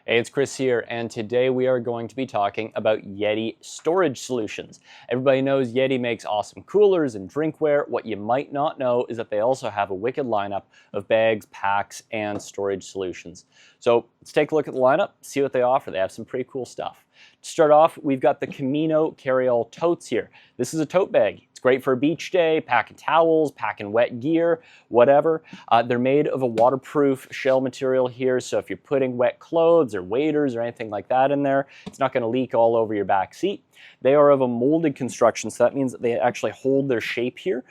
Hey, it's Chris here, and today we are going to be talking about Yeti storage solutions. Everybody knows Yeti makes awesome coolers and drinkware. What you might not know is that they also have a wicked lineup of bags, packs, and storage solutions. So let's take a look at the lineup, see what they offer. They have some pretty cool stuff. To start off, we've got the Camino Carry-All Totes here. This is a tote bag. It's great for a beach day, packing towels, packing wet gear, whatever. They're made of a waterproof shell material here, so if you're putting wet clothes or waders or anything like that in there, it's not going to leak all over your back seat. They are of a molded construction, so that means that they actually hold their shape here,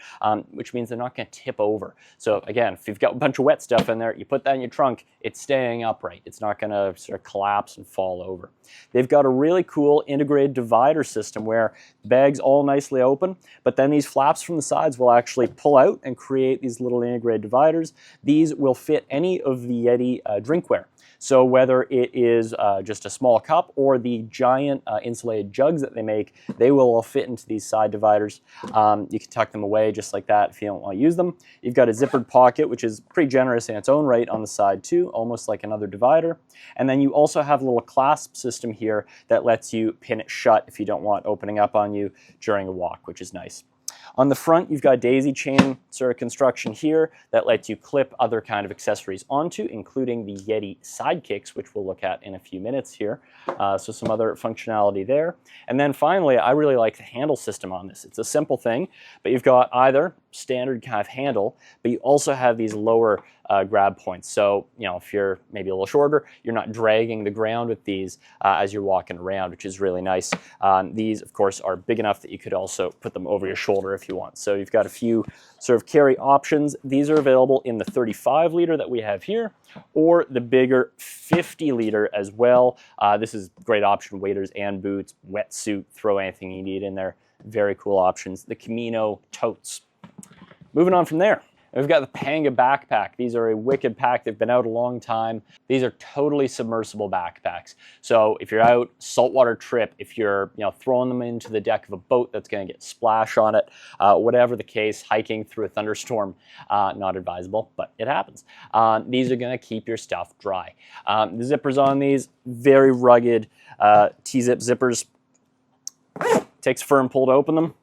which means they're not going to tip over. So again, if you've got a bunch of wet stuff in there, you put that in your trunk, it's staying upright. It's not going to sort of collapse and fall over. They've got a really cool integrated divider system where the bag's all nicely open, but then these flaps from the sides will actually pull out and create these little integrated dividers. These will fit any of the Yeti drinkware. So whether it is just a small cup or the giant insulated jugs that they make, they will all fit into these side dividers. You can tuck them away just like that if you don't want to use them. You've got a zippered pocket, which is pretty generous in its own right on the side too, almost like another divider. And then you also have a little clasp system here that lets you pin it shut if you don't want opening up on you during a walk, which is nice. On the front, you've got daisy chain sort of construction here that lets you clip other kind of accessories onto, including the Yeti Sidekicks, which we'll look at in a few minutes here. So some other functionality there. And then finally, I really like the handle system on this. It's a simple thing, but you've got either standard kind of handle, but you also have these lower grab points. So, you know, if you're maybe a little shorter, you're not dragging the ground with these as you're walking around, which is really nice. These, of course, are big enough that you could also put them over your shoulder if you want. So you've got a few sort of carry options. These are available in the 35 liter that we have here, or the bigger 50 liter as well. This is a great option, waders and boots, wetsuit, throw anything you need in there. Very cool options. The Camino Totes. Moving on from there. We've got the Panga Backpack. These are a wicked pack. They've been out a long time. These are totally submersible backpacks. So if you're out saltwater trip, if you're throwing them into the deck of a boat that's going to get splash on it, whatever the case, hiking through a thunderstorm, not advisable, but it happens. These are going to keep your stuff dry. The zippers on these, very rugged T-zip zippers. Takes a firm pull to open them.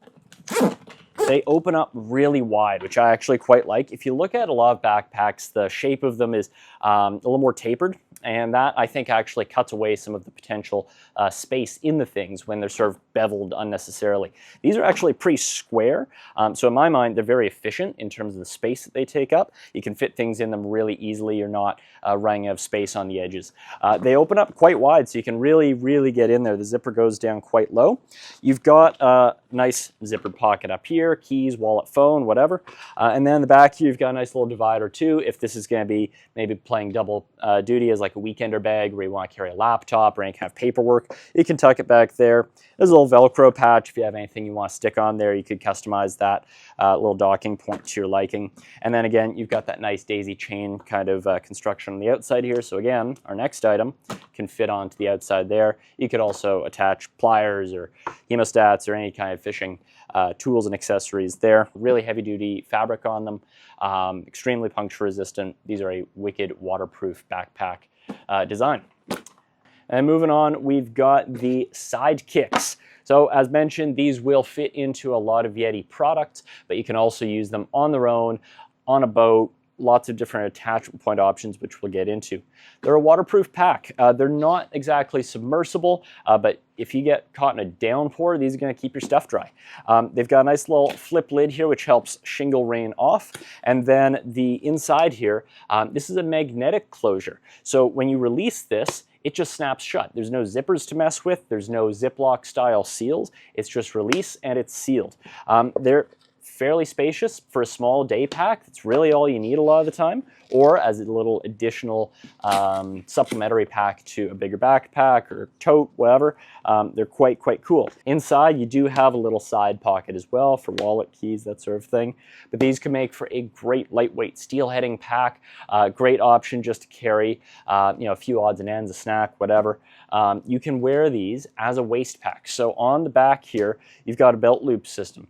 They open up really wide, which I actually quite like. If you look at a lot of backpacks, the shape of them is a little more tapered, and that I think actually cuts away some of the potential space in the things when they're sort of beveled unnecessarily. These are actually pretty square, so in my mind, they're very efficient in terms of the space that they take up. You can fit things in them really easily. You're not running out of space on the edges. They open up quite wide, so you can really get in there. The zipper goes down quite low. You've got a nice zippered pocket up here, keys, wallet, phone, whatever. And then in the back here, you've got a nice little divider too, if this is going to be maybe playing double duty as like a weekender bag where you want to carry a laptop or any kind of paperwork. You can tuck it back there. There's a little Velcro patch. If you have anything you want to stick on there, you could customize that little docking point to your liking. And then again, you've got that nice daisy chain kind of construction on the outside here. So again, our next item can fit onto the outside there. You could also attach pliers or hemostats or any kind of fishing tools and accessories there. Really heavy duty fabric on them, extremely puncture resistant. These are a wicked waterproof backpack design. And moving on, we've got the Sidekicks. So as mentioned, these will fit into a lot of Yeti products, but you can also use them on their own, on a boat, lots of different attachment point options, which we'll get into. They're a waterproof pack. They're not exactly submersible, but if you get caught in a downpour, these are going to keep your stuff dry. They've got a nice little flip lid here, which helps shingle rain off. And then the inside here, this is a magnetic closure. So when you release this, it just snaps shut. There's no zippers to mess with. There's no Ziploc style seals. It's just release and it's sealed. They're fairly spacious for a small day pack. That's really all you need a lot of the time, or as a little additional supplementary pack to a bigger backpack or tote, whatever. They're quite cool. Inside, you do have a little side pocket as well for wallet, keys, that sort of thing. But these can make for a great lightweight steelheading pack. Great option just to carry a few odds and ends, a snack, whatever. You can wear these as a waist pack. So on the back here, you've got a belt loop system.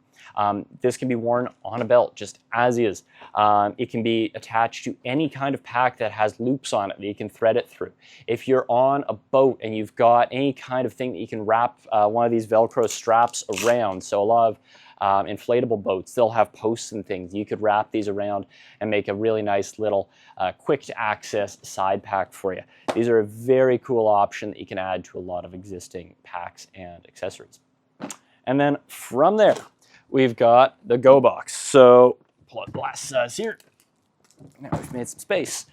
This can be worn on a belt just as is. It can be attached to any kind of pack that has loops on it that you can thread it through. If you're on a boat and you've got any kind of thing that you can wrap one of these Velcro straps around, so a lot of inflatable boats, they'll have posts and things. You could wrap these around and make a really nice little quick to access side pack for you. These are a very cool option that you can add to a lot of existing packs and accessories. And then from there, we've got the Go Box. So pull out the last size here. Now we've made some space.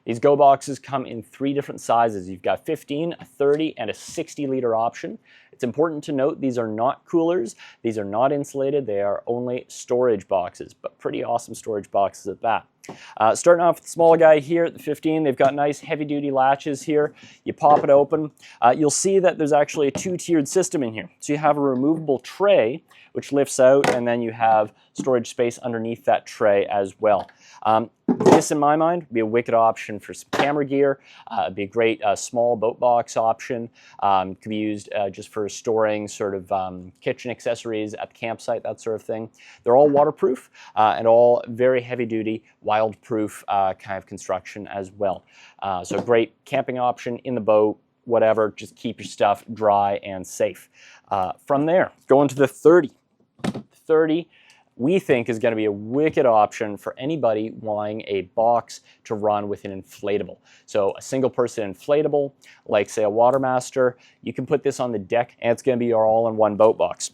These Go Boxes come in 3 different sizes. You've got 15, a 30, and a 60-liter option. It's important to note these are not coolers. These are not insulated. They are only storage boxes, but pretty awesome storage boxes at that. Starting off with the small guy here at the 15, they've got nice heavy-duty latches here. You pop it open. You'll see that there's actually a 2-tiered system in here. So you have a removable tray, which lifts out, and then you have storage space underneath that tray as well. This, in my mind, would be a wicked option for some camera gear. It'd be a great small boat box option. Could be used just for storing sort of kitchen accessories at the campsite, that sort of thing. They're all waterproof and all very heavy-duty, wild-proof kind of construction as well. So great camping option in the boat, whatever. Just keep your stuff dry and safe. From there, going to the 30. 30. We think is going to be a wicked option for anybody wanting a box to run with an inflatable. So a single person inflatable, like say a Watermaster, you can put this on the deck and it's going to be your all-in-one boat box.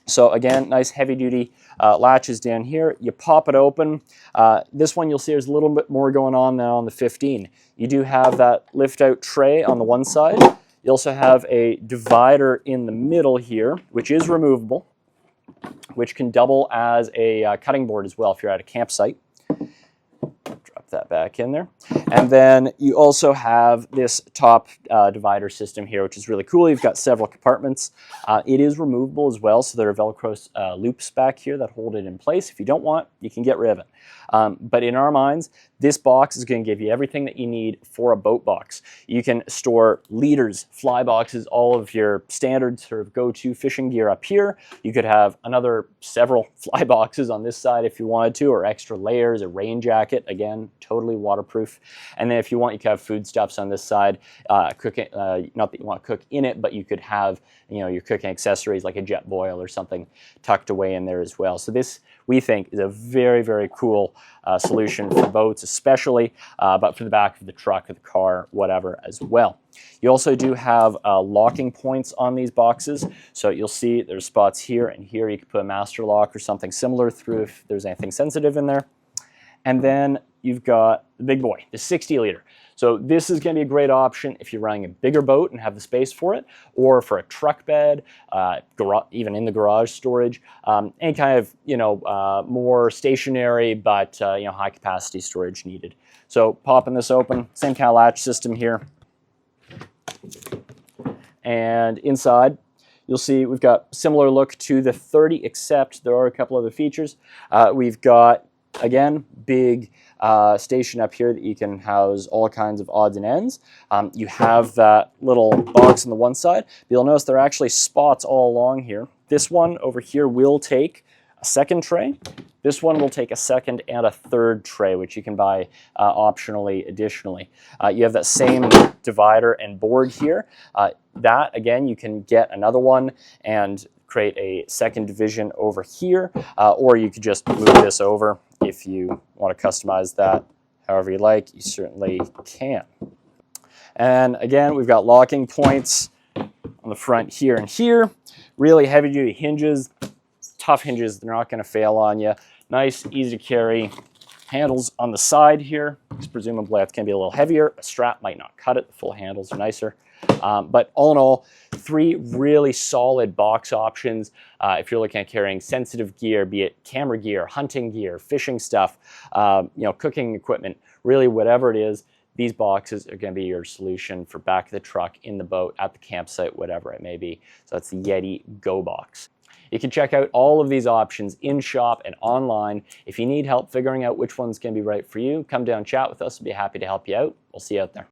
So again, nice heavy-duty latches down here. You pop it open. This one you'll see there's a little bit more going on now on the 15. You do have that lift-out tray on the one side. You also have a divider in the middle here, which is removable, which can double as a cutting board as well if you're at a campsite. Drop that back in there. And then you also have this top divider system here, which is really cool. You've got several compartments. It is removable as well, so there are Velcro loops back here that hold it in place. If you don't want, you can get rid of it. But in our minds, this box is going to give you everything that you need for a boat box. You can store leaders, fly boxes, all of your standard sort of go-to fishing gear up here. You could have several fly boxes on this side if you wanted to, or extra layers, a rain jacket, again, totally waterproof. And then if you want, you could have foodstuffs on this side, cooking, not that you want to cook in it, but you could have, your cooking accessories like a jet boil or something tucked away in there as well. So this, we think, is a very, very cool solution for boats especially, but for the back of the truck or the car, whatever as well. You also do have locking points on these boxes. So you'll see there's spots here and here. You can put a master lock or something similar through if there's anything sensitive in there. And then you've got the big boy, the 60-liter. So this is going to be a great option if you're running a bigger boat and have the space for it, or for a truck bed, even in the garage storage, any kind of more stationary but high capacity storage needed. So popping this open, same kind of latch system here, and inside you'll see we've got similar look to the 30, except there are a couple other features. We've got, again, big station up here that you can house all kinds of odds and ends. You have that little box on the one side. You'll notice there are actually spots all along here. This one over here will take a second tray. This one will take a second and a third tray, which you can buy optionally additionally. You have that same divider and board here. That, again, you can get another one and create a second division over here, or you could just move this over if you want to customize that however you like. You certainly can. And again, we've got locking points on the front here and here. Really heavy duty hinges, tough hinges. They're not going to fail on you. Nice, easy to carry handles on the side here. Presumably that's going to be a little heavier. A strap might not cut it. The full handles are nicer. But all in all, 3 really solid box options if you're looking at carrying sensitive gear, be it camera gear, hunting gear, fishing stuff, cooking equipment, really whatever it is. These boxes are going to be your solution for back of the truck, in the boat, at the campsite, whatever it may be. So that's the Yeti Go Box. You can check out all of these options in shop and online. If you need help figuring out which one's going to be right for you, come down, chat with us. We'll be happy to help you out. We'll see you out there.